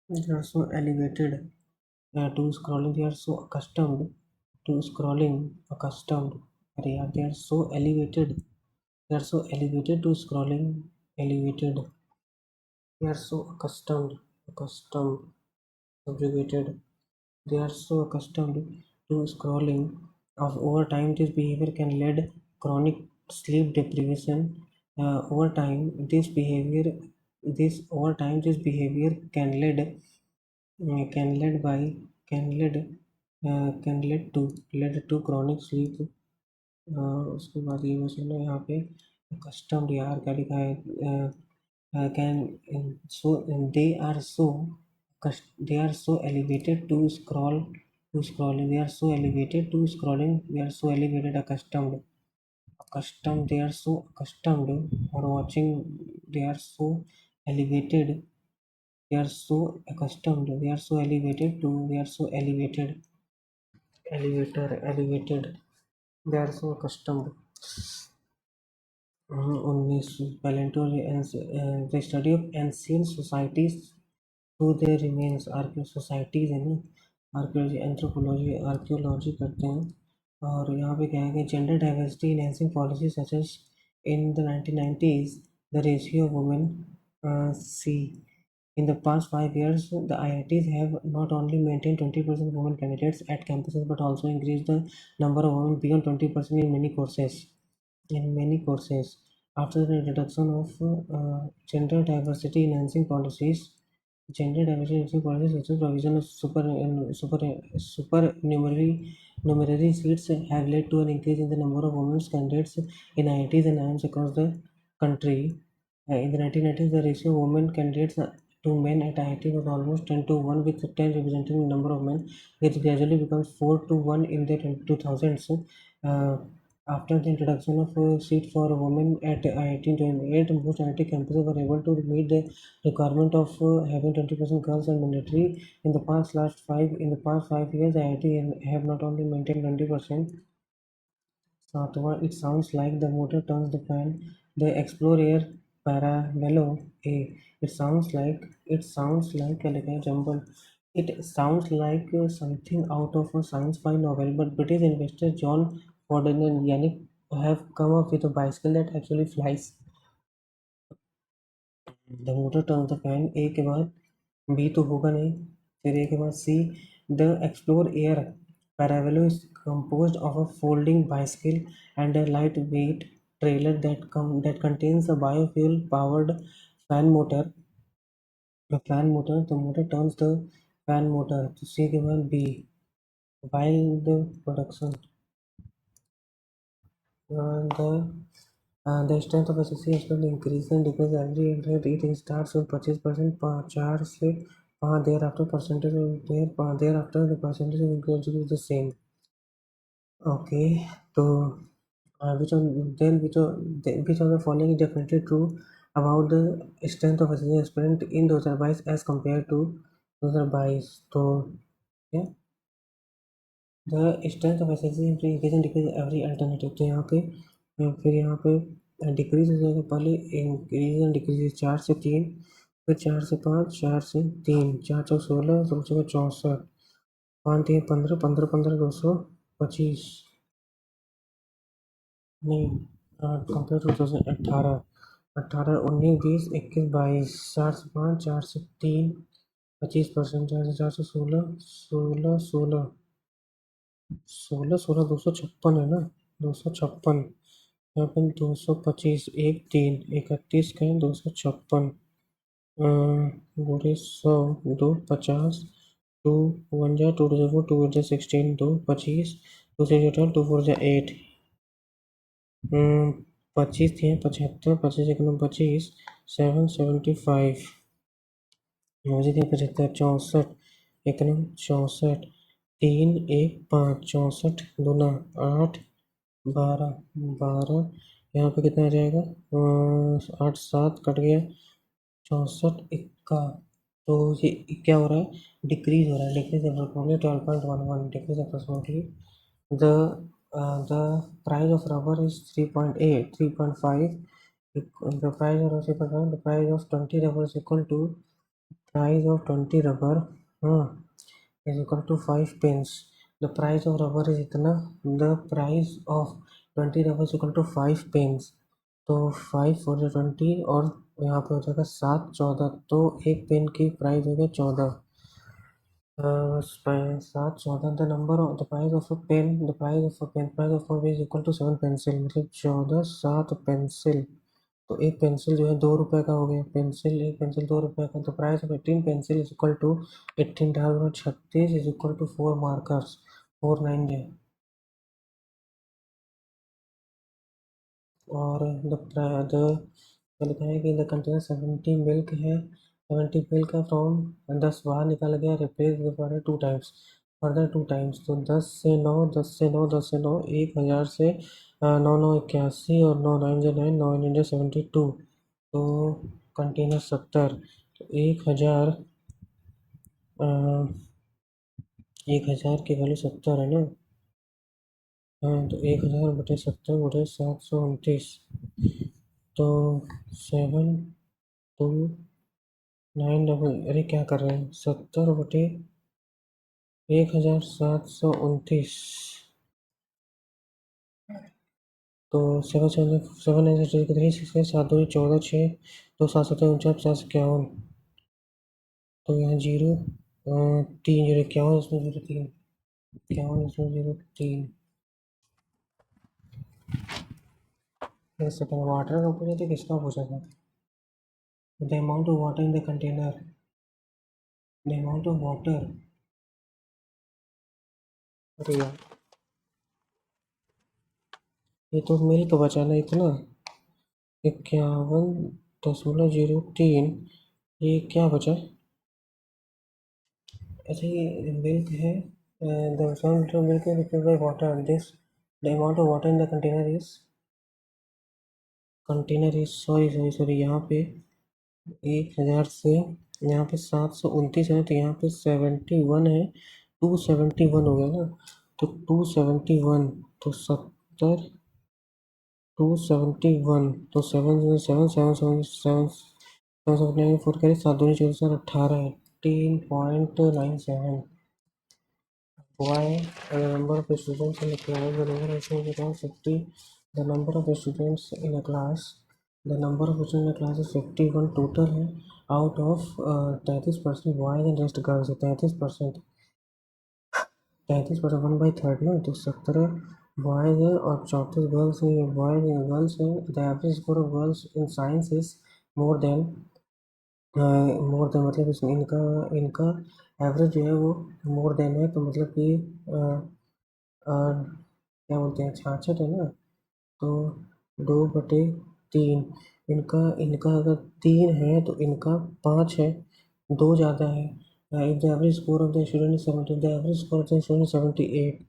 They are so elevated to scrolling. They are so accustomed to scrolling. Accustomed. They are so elevated. They are so elevated to scrolling. Elevated. They are so accustomed, subjugated. They are so accustomed to scrolling. Over time, this behavior can lead chronic sleep deprivation. Over time, this behavior can lead by can lead can lead to chronic sleep. उसके बाद ये बस है ना यहाँ पे कस्टम्ड यार क्या लिखा है can so they are so elevated to scrolling. They are so elevated to scrolling. They are so elevated accustomed. They are so accustomed or watching. They are so elevated. They are so accustomed. They are so elevated to. They are so elevated. They are so accustomed. 19 paleontology, the study of ancient societies through their remains. Societies है ना, archaeology anthropology archaeology करते हैं. और यहाँ पे क्या है कि gender diversity enhancing policies such as in the 1990s the ratio of women. See, in the past 5 years the IITs have not only maintained 20% women candidates at campuses but also increased the number of women beyond 20% in many courses. After the introduction of gender diversity enhancing policies, such as provision of supernumerary seats have led to an increase in the number of women candidates in IITs and IIMs across the country. In the 1990s, the ratio of women candidates to men at IIT was almost 10 to 1, with 10 representing the number of men, which gradually becomes 4 to 1 in the 2000s. Uh, After the introduction of a seat for women at IIT in 2008, most IIT campuses were able to meet the requirement of having 20% girls and mandatory. In the past 5 years, IIT have not only maintained 20%. Satwa, it sounds like the motor turns the fan. The Explore Air Paramello A. It sounds like a jumble. It sounds like something out of a science fiction novel, but British investor John Forden and Yannick have come up with a bicycle that actually flies. The motor turns the fan. A के बाद B तो होगा नहीं. फिर A के बाद C. The Explore Air Paravelo is composed of a folding bicycle and a lightweight trailer that contains a biofuel powered fan motor. The motor turns the fan motor to signal B. While the production, the the strength of SSC exponent increases and decreases every internet. It starts with 25% 4 से 5 thereafter percentage thereafter the percentage of increase is the same. Okay, so which of the following is definitely true about the strength of SSC exponent in 2022 as compared to 2022? तो yeah, the strength of SSC increase and decrease every alternative. तो यहाँ पे फिर यहाँ पे decrease हो जाएगा, पहले इंक्रीज एंड डिक्रीज 4 से 3, फिर 4 से 5, 4 से 3, 4 चौक 16, 16 चौक 64, 5 3 15, 15 15 225 नहीं कंपेयर टू 2018, 18 19 20 21 22, 4 से 5, 4 से 3, 25%, 4 से 4 से 16 16 16 16 16 256 है ना, 256 यहाँ पे 225 1 3 31 का 256 गुणे 100 2 50 2 1 जा 2 2 4 2 8 16 2 25 2 6 12 2 4 8 25 थे 75 25 1 25 7 75 मुझे थे 75 64 1 64 3 1 5 64 2 8 12 12 यहाँ पे कितना आ जाएगा 8 7 कट गया 64 इक्का। तो ये क्या हो रहा है, डिक्रीज हो रहा है, decrease approximately 12.11 decrease approximately the the price of rubber is 3.8 3.5 the price of the price of 20 rubber is equal to price of 20 rubber is equal to 5 pence. The price of rubber is इतना, the price of 20 rubber is equal to 5 pence. तो 5 four 20 और यहाँ पे हो जाएगा 7 14, तो एक pen की प्राइस हो गया 14, 7 14 the number of the price of a pen the price of a pen price of a is equal to 7 pencil, मतलब 14 7 पेंसिल। तो एक पेंसिल जो है 2 रुपये का हो गया, पेंसिल एक पेंसिल 2 रुपये का, तो price of 18 pencil is equal to 18 36 is equal to 4 markers 4 9 है। और लिखा है कि द कंटेनर 70 मिल्क है, 70 मिल्क का फ्रॉम 10 बाहर निकाला गया, replace for 2 times further 2 times, तो 10 से 9 10 से 9 10 से 9 1000 से 9 9 81 और 9 9 9 9 9 72, तो कंटेनर 70, तो 1000 1000 की वैल्यू 70 है ना। हाँ, तो 1000 बटे 70 बटे 729, तो 72 9 अरे क्या कर रहे हैं, 70 बटे 1729, तो 7 7 7 7 14 6 तो 7 7 49 50 51, तो यहाँ जीरो 3 जीरो 51 इसमें 0 3 51 इसमें 0 3 सेकेंड वाटर का पूछा था, किसका पूछा था, the amount of water in the container, the amount of water, अरे यार ये तो मिल्क बचा ना इतना 51.03, ये क्या बचा, अच्छा ये मिल्क है, the amount of milk replace by water, this the amount of water in the container is sorry sorry sorry यहाँ पे 1000 से यहाँ पे 729 है, तो यहाँ पे 71 है, 271 हो गया ना, तो 271, तो 70 271, तो 7 7 7 7 7 7 4 करें 7 दूनी 14 18 18.97 why the number of students in a class the number of students around 50 the number of students in a class the number of students in a class is 51 total है, out of 33% boys and rest girls है 33%, 33% 1/3 ना, तो 17 boys है और 34 girls है। Boys girls है। The average score of girls in science is more than मतलब इसमें इनका इनका एवरेज जो है वो मोर देन है, तो मतलब कि क्या बोलते हैं, 66 है ना, तो 2/3। इनका इनका अगर 3 है तो इनका 5 है, 2 ज़्यादा है। If the average score of the student is 70, the average score of the student 78।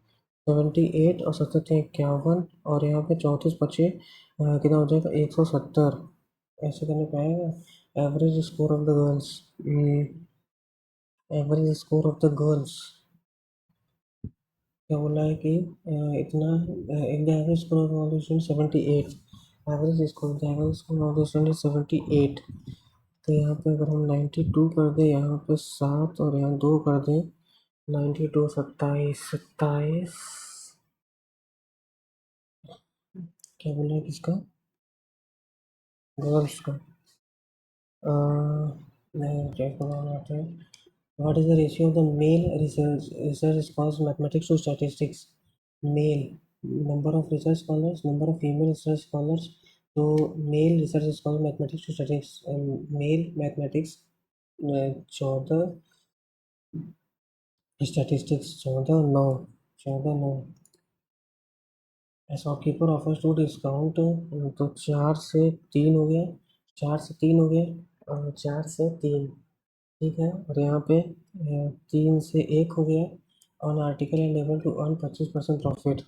78 और 77 51, और यहाँ पे 34 बचे, कितना हो जाएगा 170। ऐसे करने पाएगा। Average score of the girls, average score of the girls क्या बोला है कि इतना, in the average score of the student 78। Average score, the average score of the student 78। तो यहाँ पे अगर हम 92 कर दें, यहाँ पे 7 और यहाँ 2 कर दें, 92 27 27, क्या बोला है किसका, गर्ल्स का। नहीं चेक करना आता है। What is the ratio of the male research scholars mathematics to statistics? Male, number of research scholars, number of female research scholars. तो male research scholar mathematics to statistics, male mathematics 14, statistics 14 9, 14 9। Shopkeeper offers to discount, तो 4 से 3 हो गया, 4 से 3 हो गया, और 4 से 3, ठीक है। और यहाँ पे 3 से 1 हो गया। On article and able to earn 25% profit.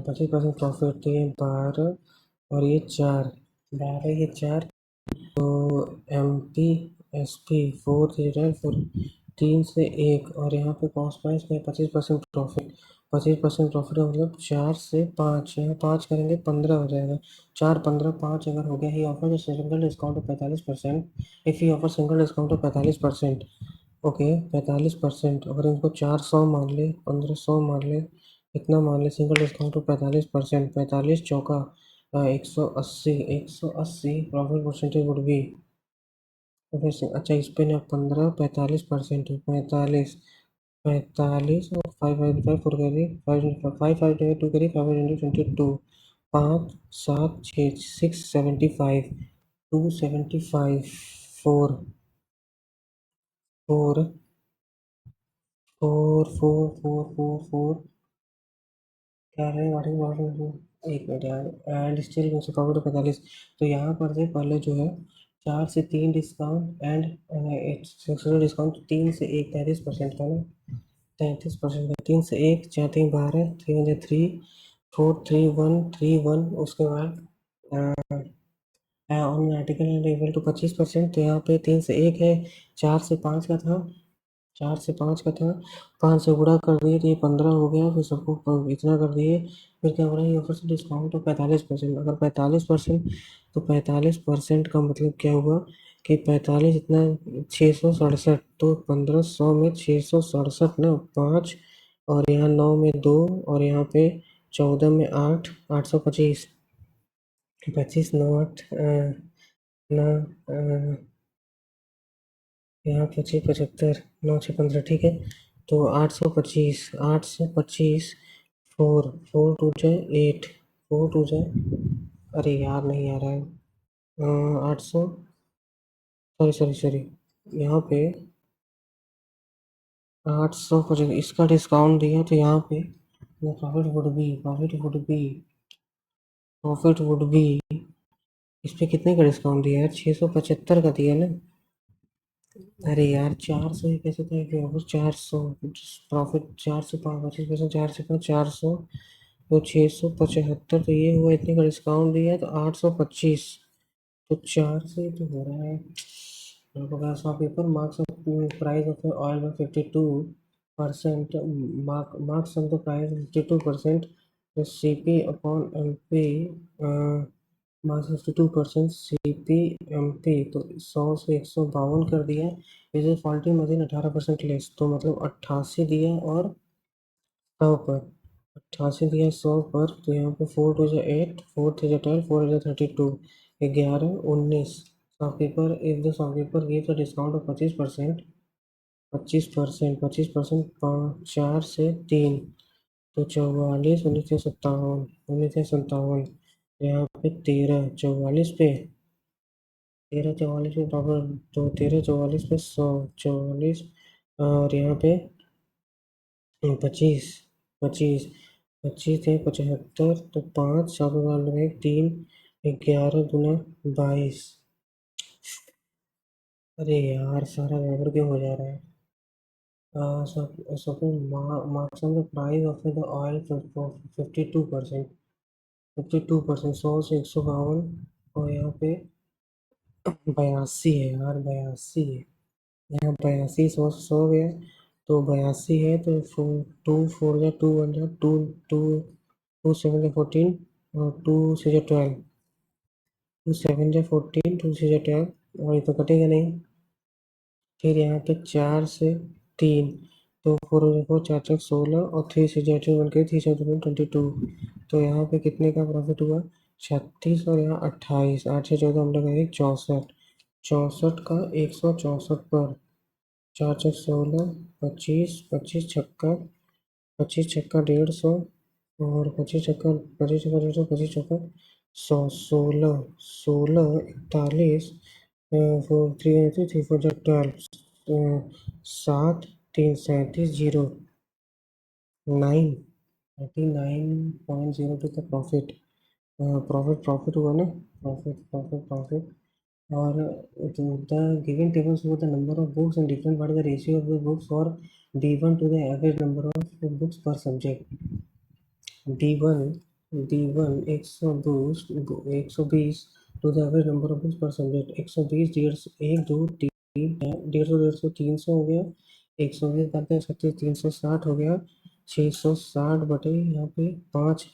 25% profit, तो ये 12 और ये 4, 12 ये 4, एम पी एस पी 4 3 से 1, और यहाँ पे कॉस्ट प्राइस में 25% प्रॉफिट। 25% प्रॉफिट का मतलब 4 से 5, यहाँ 5 करेंगे 15 हो जाएगा। 4 15 5 अगर हो गया। He offer single discount off 45%। If he offer single discount off 45%, okay 45%, अगर इनको 400 मान ले, 1500 मान ले, इतना मान ले, सिंगल डिस्काउंट ऑफ 45%, 45 चौका 180, 180 प्रॉफिट परसेंटेज वुड बी। तो फिर से अच्छा, इस पे ना 15 45% है, 45 45 और 5 4 करिए, 5 5 2 करिए, 522, 5 7 6 675, 275, 4 4 4 4 4 4 4, क्या है वाटिंग वाटिंग, एक मिनट यार, एंड स्टिल मुझसे कवर टू 45। तो यहाँ पर से पहले जो है 4 से 3 डिस्काउंट एंड एक्स्ट्रा डिस्काउंट, 3 से 1 33% का ना, 33% का, 3 से 1, 4 3 12, 3 4 3 1 3 1, उसके बाद on article and able to 25%, तो यहाँ पे 3 से 1 है, 4 से 5 का था, 4 से 5 का था, 5 से गुणा कर दिए तो ये 15 हो गया, फिर सबको इतना कर दिए। फिर क्या हो रहा है, ये ऑफर से डिस्काउंट तो 45%, अगर 45%, तो 45% का मतलब क्या हुआ कि 45 इतना 667, तो 1500 में 667 ना, 5, और यहाँ 9 में 2, और यहाँ पे 14 में 8, 825, 25 9 8 9, यहाँ 25 75, 9 6 15, ठीक है। तो 825, 825, 4 4 2 8, 4 2 अरे यार नहीं आ रहा है, 800, सॉरी सॉरी सॉरी, यहाँ पे 800 को जगह इसका डिस्काउंट दिया, तो यहाँ पे प्रॉफिट वुड बी इस पे कितने का डिस्काउंट दिया है, 675 का दिया ना। अरे यार 400 ही कैसे था, क्या वो 400 प्रॉफिट, 400 25%, 4 से 5 400, तो 675, तो ये हुआ इतने का डिस्काउंट दिया है, तो 825, तो 4 से तो हो रहा है। Paper marks of price of oil में 52%, मार्क्स ऑफ द प्राइस 52%, तो C P upon M P marks 52%, C P M P, तो 100 से 152 कर दिया। इसे फॉल्टी मार्जिन 18% लेस, तो मतलब 88 दिया, और 100 पर 88 दिया 100 पर, तो यहाँ पे 4 2 जा 8, 4 3 जा 12, 4 जा 32, 11 19। Shopkeeper, if the shopkeeper gives a discount of 25%, 25%, 25% 4 से 3, तो 44, 1957, 1957, यहाँ पे 13, 44 पे, 13, 44 पे प्रॉपर, तो 13, 44 पे 100, 44, और यहाँ पे 25, 25, 25 थे 75, तो 5, 7, 3, 11 दूना 22। अरे यार सारा गड़बड़ क्यों हो जा रहा है? Suppose marks on the price of the oil for 52%, 52%, 100 से 152, और यहाँ पे 82 है यार, 82 है यहाँ, 82, 100 गया, तो 82 है, तो 2 4 या 2 1 या 2 2 2 7 या 14, और 2 6 या 12, 2 7 या 14, 2 6 या 12, और ये तो कटेगा नहीं। फिर यहाँ पे 4 से 3, तो 4 4 4 4 16, और 3 से 1 के 3 7 22, तो यहाँ पे कितने का प्रॉफिट हुआ? 36, और यहाँ 28, 8 से 14 हम लगाएंगे 64, 64 का 164 पर 4 4 16, 25, 25 छक्का, 25 छक्का 150, और 25 छक्का, 25 छक्का 150, 25 छक्का 100, 16, 16, 41, 4 3 3 4 12, 7 3 37, 0 9, 99.02 का प्रॉफिट, प्रॉफिट हुआ ना, प्रॉफिट। और the given tables show the number of books and different what is the ratio of the books for D1 to the average number of books per subject. D1, D1 120 to the average number of books per subject, 120, 1 2 3, 150, 300 हो गया, 120 करते हैं 36, 360 हो गया, 660 बटे यहाँ पे 5,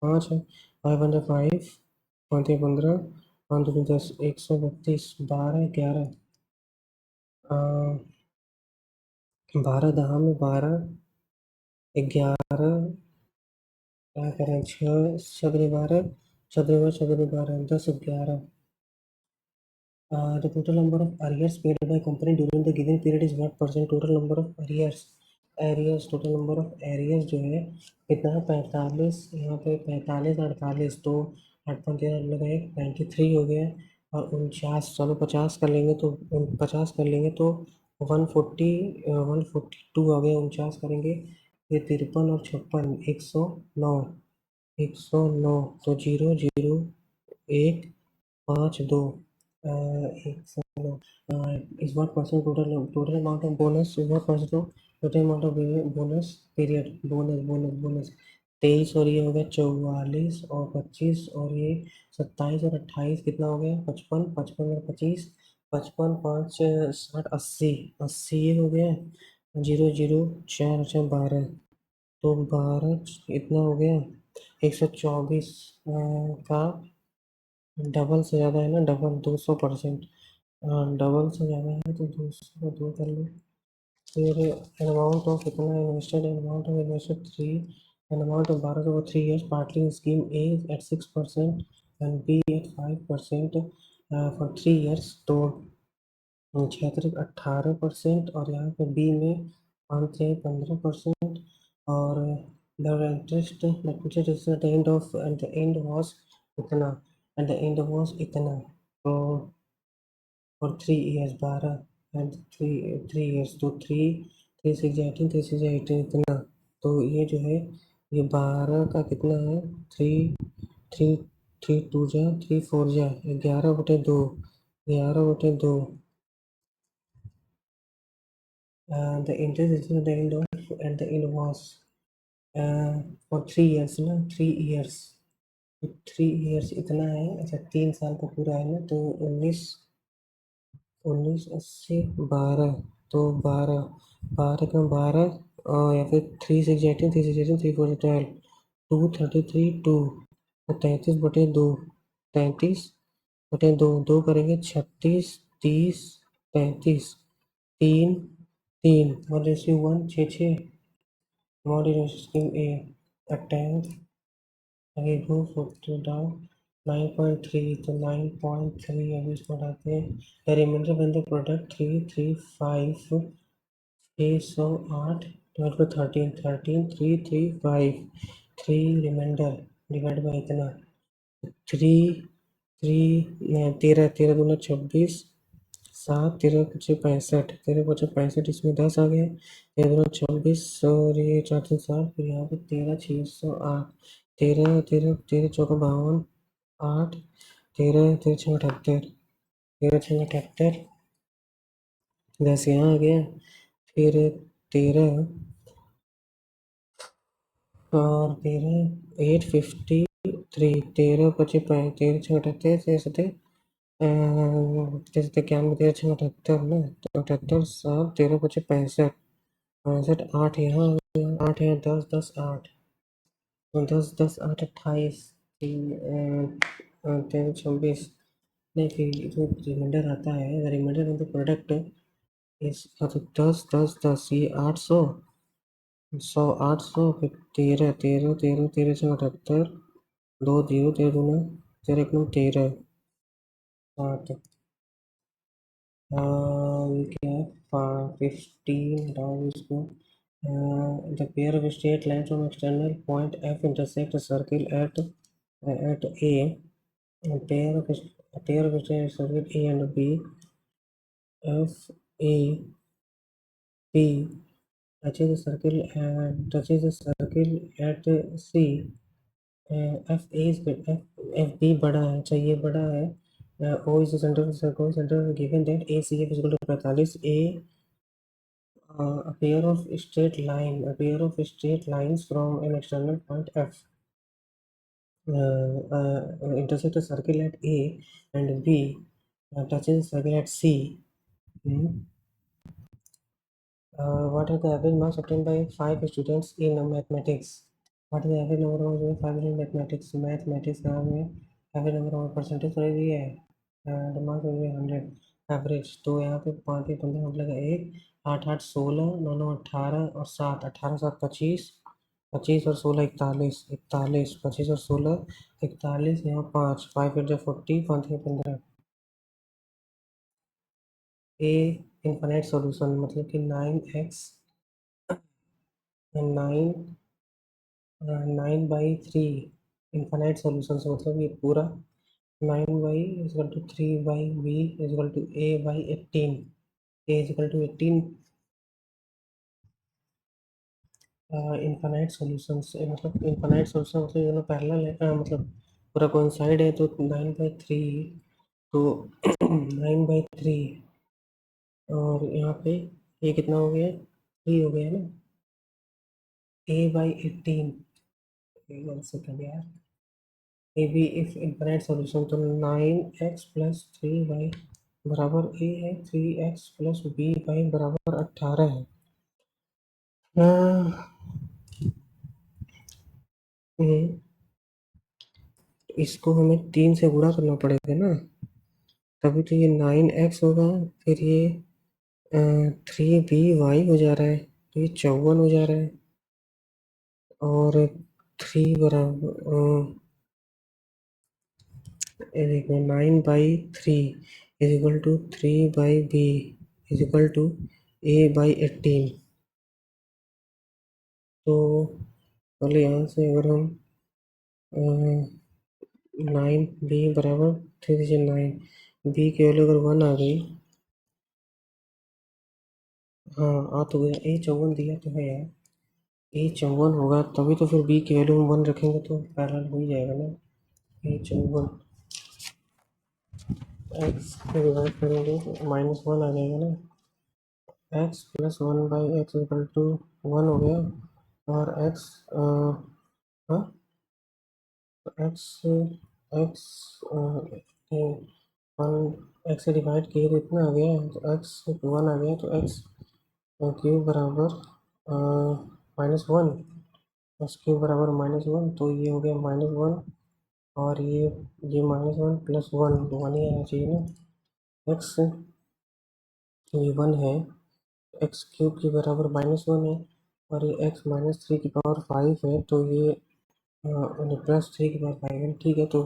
5 है, 505, 5 15, 5 10, 132, 12 11, 12 दहा में 12, 11, क्या करें, 6 7 12, 7 12, 10 11, the total number of arrears paid by company during the given period is what percent? total number of arrears, total number of arrears जो है कितना है? 45, यहाँ पे 45, 48, तो 8 लगाए 93 हो गया, और 49, चलो 50 कर लेंगे, तो 50 कर लेंगे तो 142 आ गया, 49 करेंगे, ये 53 और 56, 109, 109, तो 0 0 1 5 2, 109, is what percent total amount of bonus is what percent of total amount of bonus period, bonus 23, और ये हो गया 44 और 25, और ये 27 और 28 कितना हो गया? 55, 55 और 25, 55 5 60 80, 80 ये हो गया, 0 0 4 4 12, तो 12 इतना हो गया, 124 का डबल से ज़्यादा है ना, डबल 200%, डबल से ज़्यादा है तो 200 को 2 कर लो। फिर अमाउंट ऑफ कितना invested, amount of invested 3, an amount of 12 over 3 years, partly in scheme A at 6% and B at 5% for 3 years, तो 18%, और यहाँ पे बी में 5 से 15%, और the interest is at the end of, at the end was इतना, at the end was इतना, तो for 3 years 12, and 3 years, तो 3 6 18, 3 6 18 इतना, तो ये जो है ये 12 का कितना है, 3 3 3 2 जा 3 4 जा 11/2, 11/2, the interest is at the end of, at the end was for 3 years ना, 3 years, तो 3 years इतना है, अच्छा 3 साल का पूरा है ना, तो 19 19 80 12, तो 12 12 का 12, या फिर 3 6 18, 3 6 18, 3 4 12, 233 2, तो 33/2, 33/2, 2 करेंगे 36 30 35, 3 3, 1:1 6 6, मॉड्यूलस स्कीम ए, अटेम्प्ट, अभी go to down 9.3, तो 9.3 अभी इसको हटाते हैं, the remainder when the product 3 3 5 608 divide by 13 335 3 remainder divide by इतना 13 13 दूना 26 7 13 पचे 65 13 पचे 65 इसमें 10 आ गया 13 दूना 24 और ये 4 3 7 फिर यहाँ पे 13 608 13 13 13 चौका 52 8 13 13 6 78 13 6 78 10 यहाँ आ गया फिर 13 और 13 853 13 पचे 13 6 78 जैसे जैसे 91 13 6 78 ना तो 78 7 13 पचे 65 65 8 यहाँ 8 यहाँ 10 10 8 10 10 8 28 13 26 नहीं फिर जो रिमाइंडर आता है रिमाइंडर इन द प्रोडक्ट इस 10 10 10 ये 800 100 800 फिर 13 13 13 13 से 78 2 0 13 दूना 13 1 13 7 ये क्या है 15 डाउन इसको the pair of straight lines from external point F intersect a circle at A. A pair of straight circle A and B. F A B touches the circle at C. F A is F B बड़ा है चाहिए बड़ा है O is the center of the circle given that ACF is equal to 45 a pair of straight lines from an external point F intersect a circle at A and B touches a circle at C. What is the average marks obtained by 5 students in mathematics? What is the average number of 5 in mathematics? Mathematics का हमें average number of percentage थोड़ी दी है the mark will be 100 average तो यहाँ पे 5 के 15 मतलब 1 8 8 16 9 9 18 और 7 18 7 25 25 और 16 41 41 25 और 16 41 यहाँ 5 5 into 40 5 के 15 ए इनफाइनाइट सॉल्यूशन मतलब कि 9x 9/3 इनफाइनाइट सॉल्यूशन से मतलब ये पूरा 9y equal to 3/b equal to a/18 a equal to 18 infinite solution से मतलब इनफाइनाइट सॉल्यूशन मतलब दोनों पैरेलल है मतलब पूरा कोइंसाइड है तो 9/3 तो 9/3 और यहाँ पे ये कितना हो गया 3 हो गया ना a/18 1 सेकेंड यार A B if infinite solution तो 9x प्लस 3y बराबर a है 3x प्लस b बराबर 18 है इसको हमें 3 से गुणा करना पड़ेगा ना तभी तो ये 9x होगा फिर ये 3by हो जा रहा है तो ये 54 हो जा रहा है और 3 बराबर देखो 9/3 is equal to 3/b is equal to a/18 तो पहले यहाँ से अगर हम 9b बराबर 3 से 9 b की वैल्यू अगर 1 आ गई हाँ आ तो गया a54 दिया तो है यार a54 होगा तभी तो फिर b की वैल्यू हम 1 रखेंगे तो पैरेलल हो ही जाएगा ना a54 x को डिवाइड करेंगे तो -1 आ जाएगा ना x plus 1/x equal to 1 हो गया और x हाँ x x 1 x से डिवाइड किए तो इतना आ गया तो x 1 आ गया तो x क्यूब बराबर -1 एक्स क्यूब बराबर -1 तो ये हो गया -1 और ये -1 प्लस 1 1 ही आना चाहिए ना x ये 1 है एक्स क्यूब के बराबर -1 है और ये x -3 की पावर 5 है तो ये +3 की पावर 5 है ठीक है तो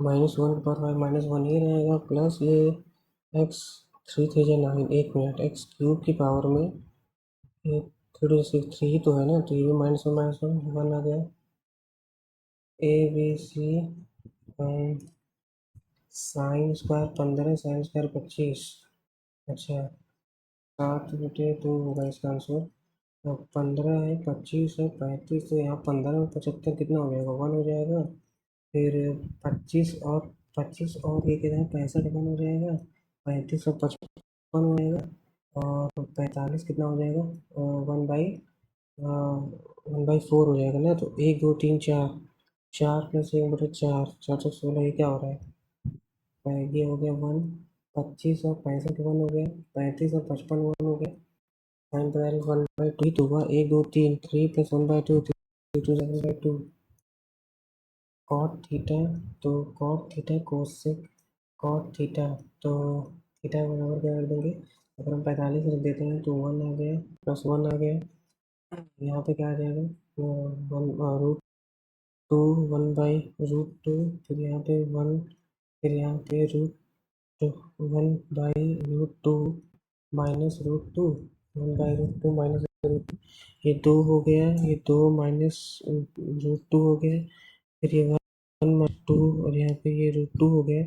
-1 की पावर 5 -1 ही रहेगा प्लस ये x 3 3 9 1 मिनट एक्स क्यूब की पावर में ये 3 ही तो है ना, तो ये भी -1 आ गया। ABC sine square 15 sine square 25। अच्छा, 7/2 होगा इसका आंसर। तो 15 है, 25 है, 35, तो यहाँ 15 और 75 कितना हो जाएगा, 1 हो जाएगा। फिर 25 और ये कितना है, 65 1 हो जाएगा। 35 और 55 हो जाएगा। और 45 कितना हो जाएगा, 1/4 हो जाएगा ना। तो 1 2 3 4, 4 + 1/4, 4 × 16, ये क्या हो रहा है, ये हो गया 1। 25 और 65 1 हो गया। 35 और 55 1 हो गया। साइन 1/2 ही तो हुआ। 1 2 3, 3 + 1/2, 3 2 7/2। कॉट थीटा, तो cot theta cosec cot theta, तो थीटा बराबर क्या कर देंगे, अगर हम 45 रख देते हैं तो 1 आ गया, +1 आ गया। यहाँ पे क्या आ जाएगा, 1√2, 1/√2, फिर यहाँ पे 1, फिर यहाँ पे √2, 1/√2 -√2, 1/√2 -√2, ये 2 हो गया, ये 2 -√2 हो गया। फिर ये 1/2, और यहाँ पे ये √2 हो गया।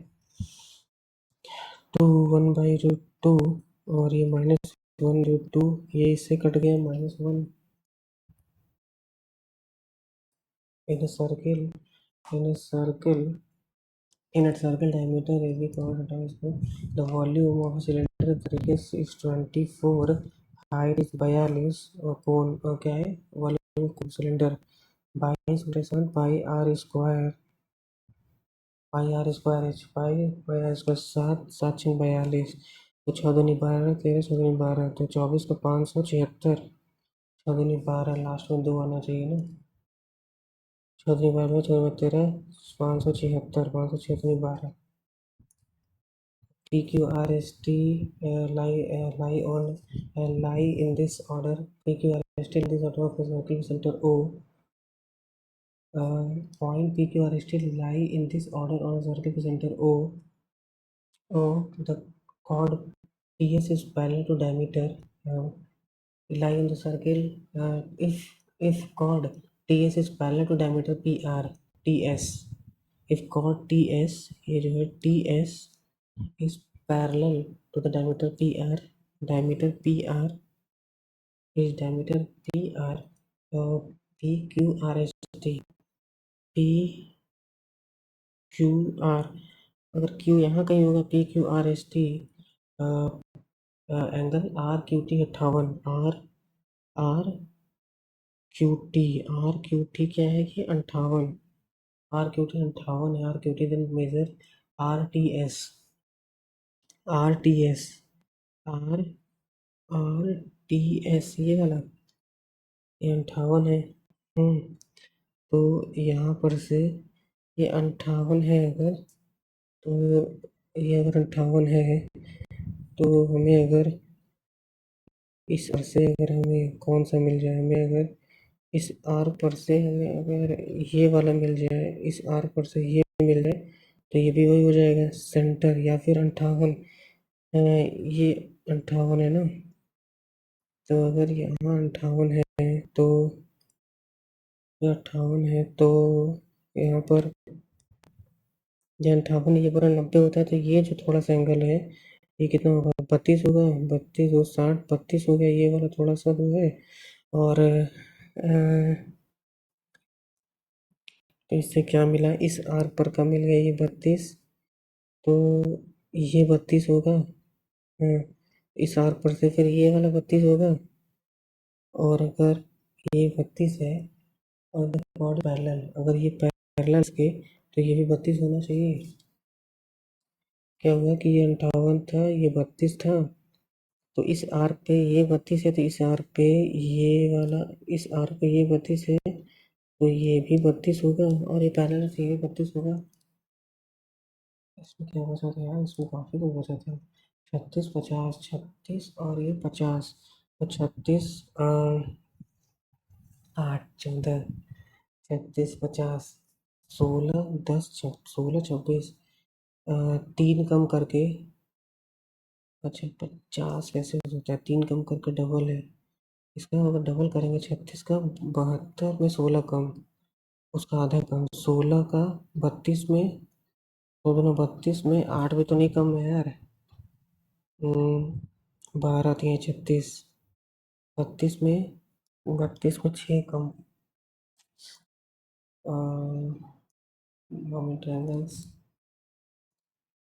2 1/√2, और ये -1√2, ये इससे कट गया, -1। in a circle in a circle in a circle diameter AB covered hटा इसको, the volume of a cylinder radius is 24, height is 42, और कोण क्या है, वॉल्यूम सिलेंडर 22/7 पाई r² 7 7×42, तो 14×12 13, 14×12 तो 24 को 576, 14×12 लास्ट में 2 आना चाहिए ना। 14×12 14×13 576, 576×12। PQRST lie in this order. PQRST in this order of the circle center O. Point PQRST lie in this order on a circle center O. The chord TS is parallel to diameter. Lie on the circle. If chord TS is parallel to diameter PR TS. If chord TS, ये जो है TS is parallel to the diameter PR. Diameter PR is diameter PR. PQRST PQR, अगर Q यहाँ कहीं होगा, PQRST angle RQT 58, RQT क्या है कि 58, RQT 58 है। RQT then measure RTS, RTS ये वाला, ये 58 है। तो यहाँ पर से ये 58 है, अगर तो ये अगर 58 है, तो हमें अगर इस R से अगर हमें कौन सा मिल जाए, हमें अगर इस R पर से हमें अगर ये वाला मिल जाए, इस R पर से ये मिल जाए, तो ये भी वही हो जाएगा सेंटर, या फिर 58, ये 58 है ना। तो अगर यहाँ 58 है, तो ये 58 है, तो यहाँ पर ये 58, ये पूरा 90 होता है, तो ये जो थोड़ा सा एंगल है, ये कितना होगा, 32 होगा। 32 और 60, 32 हो गया, ये वाला थोड़ा सा जो है। और तो इससे क्या मिला, इस आर पर का मिल गया ये 32, तो ये 32 होगा। इस आर पर से फिर ये वाला 32 होगा। और अगर ये 32 है, और कॉर्ड पैरेलल, अगर ये पैरेलल के, तो ये भी 32 होना चाहिए। क्या हुआ कि ये 58 था, ये 32 था, तो इस आर पे ये 32 है, तो इस आर पे ये वाला, इस आर पे ये 32 है, तो ये भी 32 होगा, और ये पैरेलल से ये भी 32 होगा। इसमें क्या बचा था यार, इसमें काफ़ी कुछ बचा था। 36 50, 36 और ये 50, तो 36 8 14, 36 50, 16 10 16 26, 3 कम करके, अच्छा 50 कैसे हो सकता है, 3 कम करके डबल है, इसका अगर डबल करेंगे 36 का 72 में 16 कम, उसका आधा कम, 16 का 32 में, दो दोनों 32 में 8 भी तो नहीं कम है यार। 12 तीन 36, 32 में 6 कम। ट्रायंगल्स,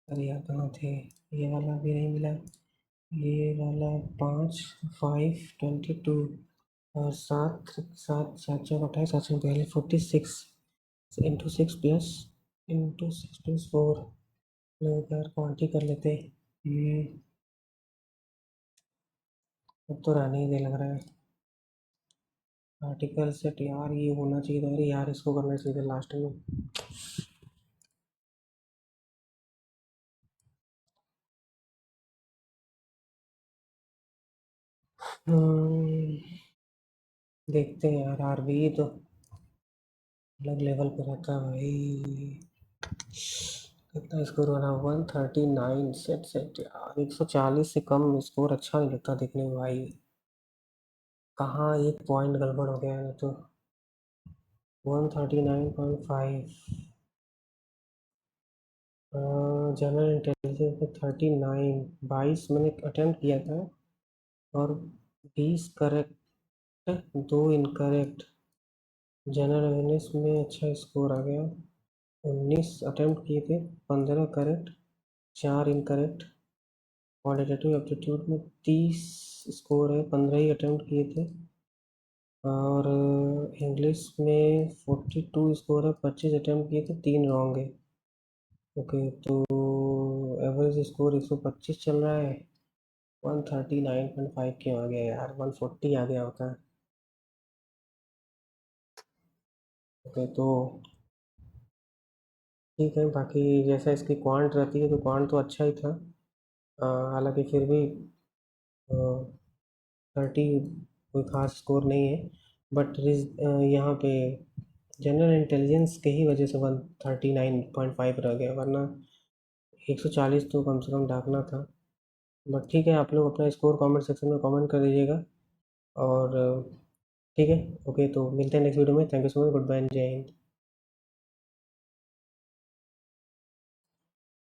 अरे यार कहाँ थे, ये वाला भी नहीं मिला, ये वाला 5 5 22 और 7 7 7 चौक 28 7 चौक 42 46 इंटू 6 प्लस 4 लोग यार क्वांटी कर लेते। अब तो रहने ही दे लग रहा है। आर्टिकल सेट यार ये होना चाहिए था, अरे यार इसको करना चाहिए था लास्ट में। देखते हैं यार, आरबी तो अलग लेवल पे रहता है भाई। कितना स्कोर बना, 139 सेट सेट यार, 140 से कम स्कोर अच्छा नहीं लगता देखने में भाई। कहाँ एक पॉइंट गड़बड़ हो गया है तो। 139.5, जनरल इंटेलिजेंस में 39, 22 मैंने अटेम्प्ट किया था और 20 करेक्ट, 2 इनकरेक्ट। जनरल अवेयरनेस में अच्छा स्कोर आ गया, 19 अटेम्प्ट किए थे, 15 करेक्ट, 4 इनकरेक्ट। क्वालिटेटिव एप्टीट्यूड में 30 स्कोर है, 15 ही अटेम्प्ट किए थे। और इंग्लिश में 42 स्कोर है, 25 अटेम्प्ट किए थे, 3 रॉन्ग है। ओके तो एवरेज स्कोर 125 चल रहा है। 139.5 क्यों आ गया यार, 140 आ गया होता है। ओके तो ठीक है, बाकी जैसा इसकी क्वांट रहती है तो क्वांट तो अच्छा ही था। हालांकि फिर भी 30 कोई खास स्कोर नहीं है, बट यहाँ पे जनरल इंटेलिजेंस के ही वजह से 139.5 रह गया, वरना 140 तो कम से कम डाकना था। बट ठीक है, आप लोग अपना स्कोर कमेंट सेक्शन में कमेंट कर दीजिएगा। और ठीक है, ओके तो मिलते हैं नेक्स्ट वीडियो में। Thank you so much, good bye and जय हिंद।